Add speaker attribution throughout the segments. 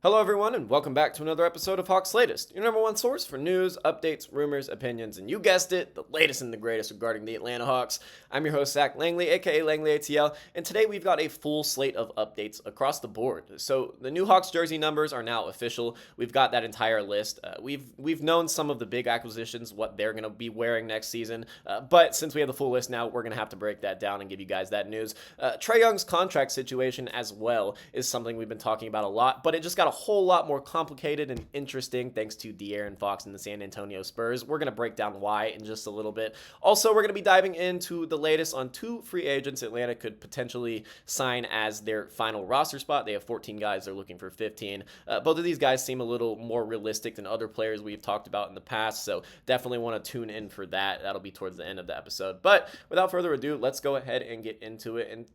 Speaker 1: Hello, everyone, and welcome back to another episode of Hawks Latest, your number one source for news, updates, rumors, opinions, and you guessed it, the latest and the greatest regarding the Atlanta Hawks. I'm your host, Zach Langley, aka Langley ATL, and today we've got a full slate of updates across the board. So the new Hawks jersey numbers are now official. We've got that entire list. We've known some of the big acquisitions, what they're going to be wearing next season, but since we have the full list now, we're going to have to break that down and give you guys that news. Trae Young's contract situation as well is something we've been talking about a lot, but it just got a whole lot more complicated and interesting thanks to De'Aaron Fox and the San Antonio Spurs. We're going to break down why in just a little bit. Also, we're going to be diving into the latest on two free agents Atlanta could potentially sign as their final roster spot. They have 14 guys. They're looking for 15. Both of these guys seem a little more realistic than other players we've talked about in the past, so definitely want to tune in for that. That'll be towards the end of the episode. But without further ado, let's go ahead and get into it and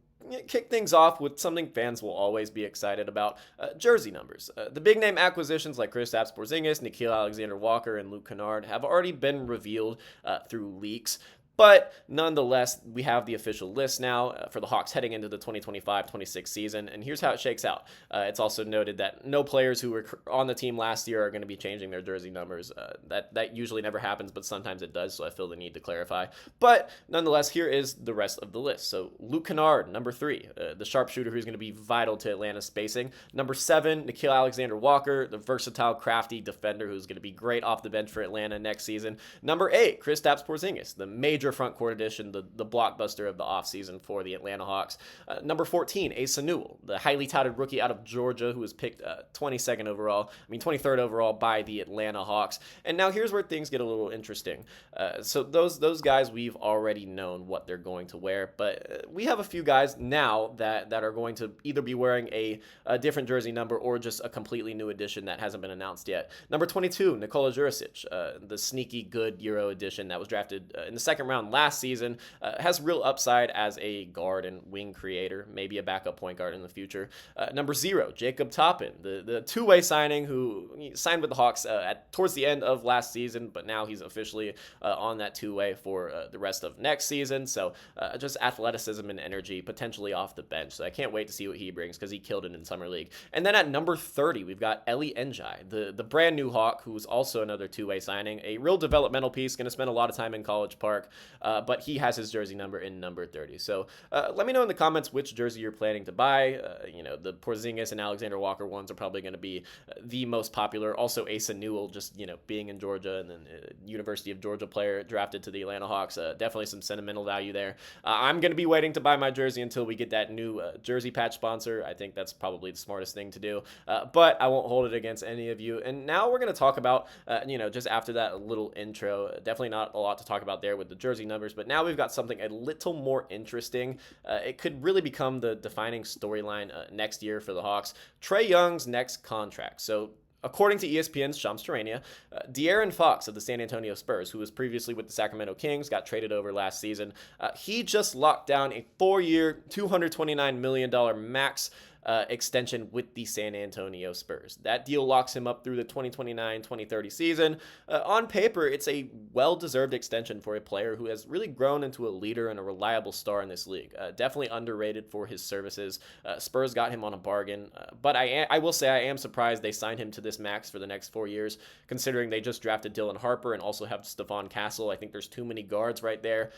Speaker 1: kick things off with something fans will always be excited about, jersey numbers. The big name acquisitions like Kristaps Porzingis, Nickeil Alexander-Walker, and Luke Kennard have already been revealed through leaks. But nonetheless, we have the official list now for the Hawks heading into the 2025-26 season, and here's how it shakes out. It's also noted that no players who were on the team last year are going to be changing their jersey numbers. That usually never happens, but sometimes it does, so I feel the need to clarify. But nonetheless, here is the rest of the list. So Luke Kennard, number 3, the sharpshooter who's going to be vital to Atlanta's spacing. Number 7, Nickeil Alexander-Walker, the versatile, crafty defender who's going to be great off the bench for Atlanta next season. Number 8, Kristaps Porzingis, the major front court addition, the blockbuster of the offseason for the Atlanta Hawks. Number 14, Asa Newell, the highly touted rookie out of Georgia who was picked 23rd overall by the Atlanta Hawks. And now here's where things get a little interesting. So those guys, we've already known what they're going to wear, but we have a few guys now that are going to either be wearing a different jersey number or just a completely new edition that hasn't been announced yet. Number 22, Nikola Jurisic, the sneaky good Euro edition that was drafted in the second round last season, has real upside as a guard and wing creator, maybe a backup point guard in the future. Number 0, Jacob Toppin, the two-way signing who signed with the Hawks towards the end of last season, but now he's officially on that two-way for the rest of next season. So just athleticism and energy, potentially off the bench. So I can't wait to see what he brings because he killed it in Summer League. And then at number 30, we've got Eli Njai, the brand new Hawk, who's also another two-way signing, a real developmental piece, going to spend a lot of time in College Park. But he has his jersey number in number 30. So let me know in the comments which jersey you're planning to buy. The Porzingis and Alexander Walker ones are probably going to be the most popular. Also, Asa Newell, just, being in Georgia and then University of Georgia player drafted to the Atlanta Hawks. Definitely some sentimental value there. I'm going to be waiting to buy my jersey until we get that new jersey patch sponsor. I think that's probably the smartest thing to do. But I won't hold it against any of you. And now we're going to talk about, just after that little intro, definitely not a lot to talk about there with the jersey numbers, but now we've got something a little more interesting. It could really become the defining storyline next year for the Hawks. Trae Young's next contract. So according to ESPN's Shams Charania, De'Aaron Fox of the San Antonio Spurs, who was previously with the Sacramento Kings, got traded over last season. He just locked down a 4-year, $229 million max extension with the San Antonio Spurs. That deal locks him up through the 2029-2030 season. On paper, it's a well-deserved extension for a player who has really grown into a leader and a reliable star in this league. Definitely underrated for his services. Spurs got him on a bargain, but I will say I am surprised they signed him to this max for the next 4 years, considering they just drafted Dylan Harper and also have Stephon Castle. I think there's too many guards right there.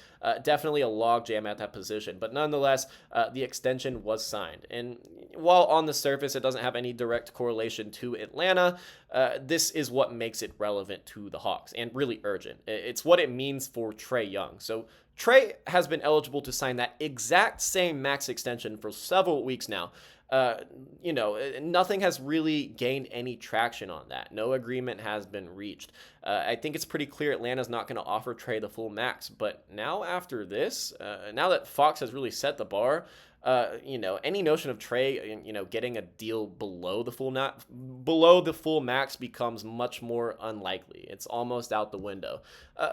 Speaker 1: Definitely a logjam at that position, but nonetheless, the extension was signed. And while on the surface it doesn't have any direct correlation to Atlanta, this is what makes it relevant to the Hawks and really urgent. It's what it means for Trae Young. So Trae has been eligible to sign that exact same max extension for several weeks now. Nothing has really gained any traction on that. No agreement has been reached. I think it's pretty clear Atlanta's not going to offer Trae the full max. But now after this, now that Fox has really set the bar, any notion of Trae, getting a deal below the full max becomes much more unlikely. It's almost out the window.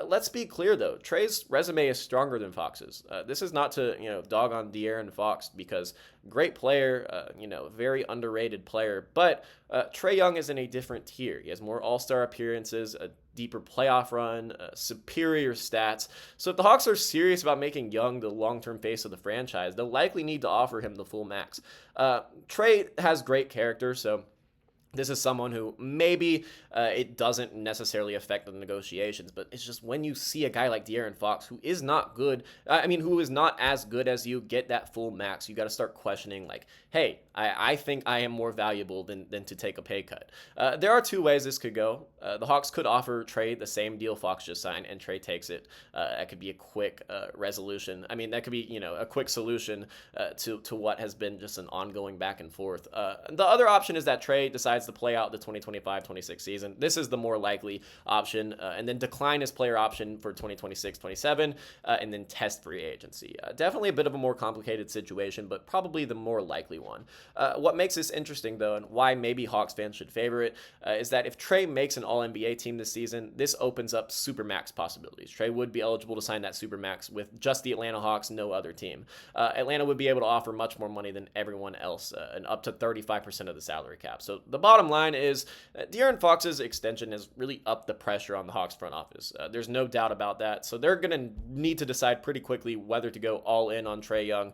Speaker 1: Let's be clear though, Trae's resume is stronger than Fox's. This is not to, dog on De'Aaron Fox because great player, very underrated player, but Trae Young is in a different tier. He has more all-star appearances, a deeper playoff run, superior stats. So if the Hawks are serious about making Young the long-term face of the franchise, they'll likely need to offer him the full max. Trae has great character, so This is someone who maybe it doesn't necessarily affect the negotiations, but it's just when you see a guy like De'Aaron Fox, who is not good, who is not as good as you, get that full max, you got to start questioning, like, hey, I think I am more valuable than to take a pay cut. There are two ways this could go. The Hawks could offer Trae the same deal Fox just signed, and Trae takes it. That could be a quick resolution. I mean, that could be, a quick solution to what has been just an ongoing back and forth. The other option is that Trae decides to play out the 2025-26 season. This is the more likely option, and then decline his player option for 2026-27, and then test free agency. Definitely a bit of a more complicated situation, but probably the more likely one. What makes this interesting, though, and why maybe Hawks fans should favor it, is that if Trae makes an All-NBA team this season, this opens up Supermax possibilities. Trae would be eligible to sign that Supermax with just the Atlanta Hawks, no other team. Atlanta would be able to offer much more money than everyone else, and up to 35% of the salary cap. So the bottom line is De'Aaron Fox's extension has really upped the pressure on the Hawks front office. There's no doubt about that. So they're going to need to decide pretty quickly whether to go all in on Trae Young.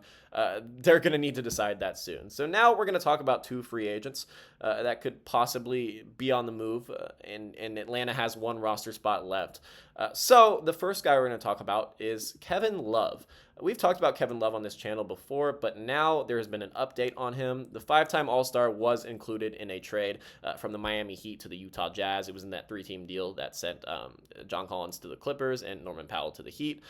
Speaker 1: They're going to need to decide that soon. So now we're going to talk about two free agents that could possibly be on the move, and Atlanta has one roster spot left. So the first guy we're going to talk about is Kevin Love. We've talked about Kevin Love on this channel before, but now there has been an update on him. The five-time All-Star was included in a trade from the Miami Heat to the Utah Jazz. It was in that three-team deal that sent John Collins to the Clippers and Norman Powell to the Heat,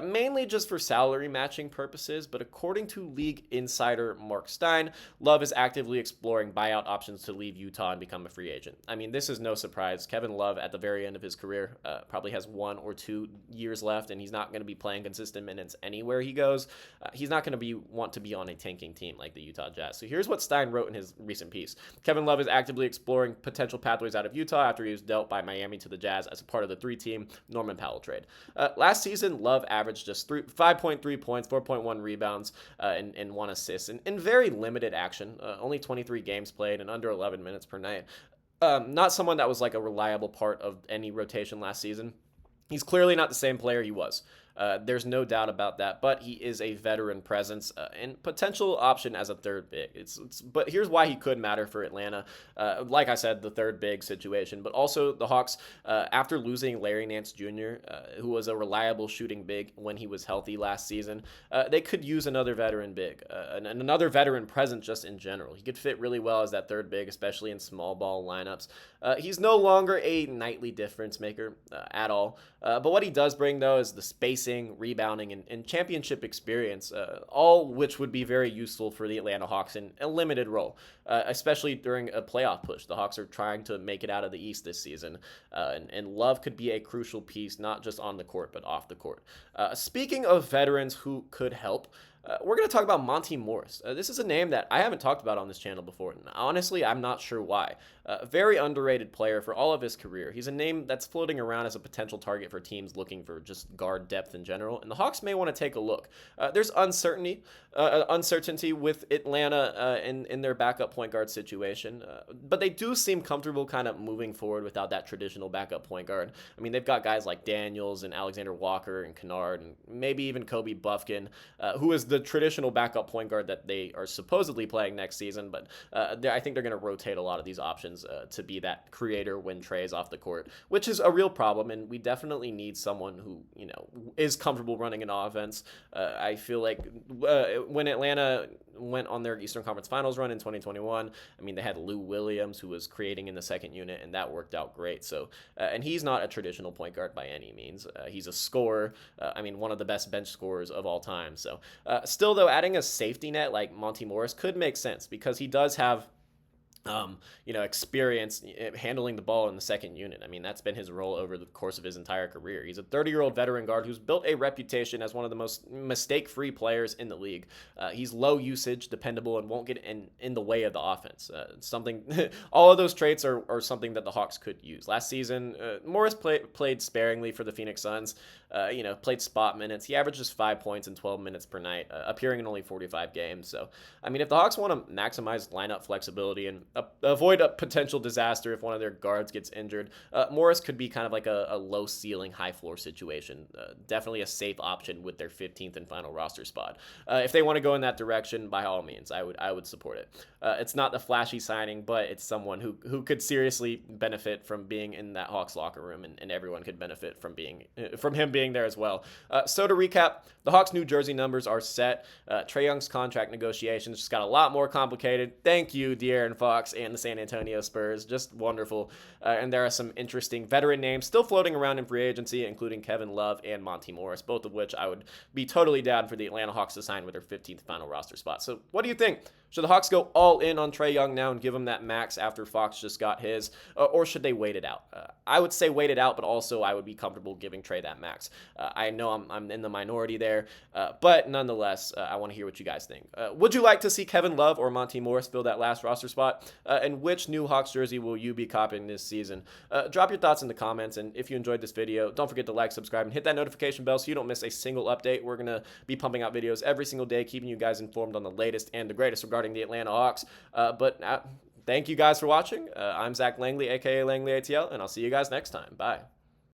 Speaker 1: mainly just for salary matching purposes. But according to league insider Mark Stein, Love is actively exploring buyout options to leave Utah and become a free agent. I mean, this is no surprise. Kevin Love, at the very end of his career, probably has 1 or 2 years left, and he's not going to be playing consistent minutes anywhere he goes. He's not going to want to be on a tanking team like the Utah Jazz. So here's what Stein wrote in his recent piece. Kevin Love is actively exploring potential pathways out of Utah after he was dealt by Miami to the Jazz as a part of the 3-team Norman Powell trade. Last season, Love averaged just 5.3 points, 4.1 rebounds, and 1 assist in very limited action. Only 23 games played and under 11 minutes per night. Not someone that was like a reliable part of any rotation last season. He's clearly not the same player he was. There's no doubt about that, but he is a veteran presence and potential option as a third big. But here's why he could matter for Atlanta. Like I said, the third big situation, but also the Hawks, after losing Larry Nance Jr., who was a reliable shooting big when he was healthy last season, they could use another veteran big, and another veteran presence just in general. He could fit really well as that third big, especially in small ball lineups. He's no longer a nightly difference maker at all, but what he does bring, though, is the spacing, rebounding, and championship experience, all which would be very useful for the Atlanta Hawks in a limited role, especially during a playoff push. The Hawks are trying to make it out of the East this season, and Love could be a crucial piece, not just on the court, but off the court. Speaking of veterans who could help, we're going to talk about Monte Morris. This is a name that I haven't talked about on this channel before, and honestly, I'm not sure why. Very underrated player for all of his career. He's a name that's floating around as a potential target for teams looking for just guard depth in general, and the Hawks may want to take a look. There's uncertainty with Atlanta in their backup point guard situation, but they do seem comfortable kind of moving forward without that traditional backup point guard. I mean, they've got guys like Daniels and Alexander Walker and Kennard and maybe even Kobe Buffkin, who is the traditional backup point guard that they are supposedly playing next season, but I think they're going to rotate a lot of these options to be that creator when Trae is off the court, which is a real problem, and we definitely need someone who is comfortable running an offense. I feel like when Atlanta went on their Eastern Conference Finals run in 2021, I mean, they had Lou Williams, who was creating in the second unit, and that worked out great. So, and he's not a traditional point guard by any means. He's a scorer. One of the best bench scorers of all time. So, still, though, adding a safety net like Monte Morris could make sense because he does have experience handling the ball in the second unit. I mean, that's been his role over the course of his entire career. He's a 30-year-old veteran guard who's built a reputation as one of the most mistake-free players in the league. He's low usage, dependable, and won't get in the way of the offense. All of those traits are something that the Hawks could use. Last season, Morris played sparingly for the Phoenix Suns. Played spot minutes. He averaged just 5 points in 12 minutes per night, appearing in only 45 games. So, I mean, if the Hawks want to maximize lineup flexibility and avoid a potential disaster if one of their guards gets injured. Morris could be kind of like a low ceiling, high floor situation. Definitely a safe option with their 15th and final roster spot. If they want to go in that direction, by all means, I would support it. It's not the flashy signing, but it's someone who could seriously benefit from being in that Hawks locker room, and everyone could benefit from him being there as well. So to recap, the Hawks' New Jersey numbers are set. Trae Young's contract negotiations just got a lot more complicated. Thank you, De'Aaron Fox and the San Antonio Spurs. Just wonderful. And there are some interesting veteran names still floating around in free agency, including Kevin Love and Monty Morris, both of which I would be totally down for the Atlanta Hawks to sign with their 15th final roster spot. So what do you think? Should the Hawks go all in on Trae Young now and give him that max after Fox just got his, or should they wait it out? I would say wait it out, but also I would be comfortable giving Trae that max. I know I'm in the minority there, but nonetheless, I want to hear what you guys think. Would you like to see Kevin Love or Monty Morris fill that last roster spot? And which new Hawks jersey will you be copying this season? Drop your thoughts in the comments, and if you enjoyed this video, don't forget to like, subscribe, and hit that notification bell so you don't miss a single update. We're going to be pumping out videos every single day, keeping you guys informed on the latest and the greatest regarding the Atlanta Hawks. Thank you guys for watching. I'm Zach Langley, aka Langley ATL, and I'll see you guys next time. Bye.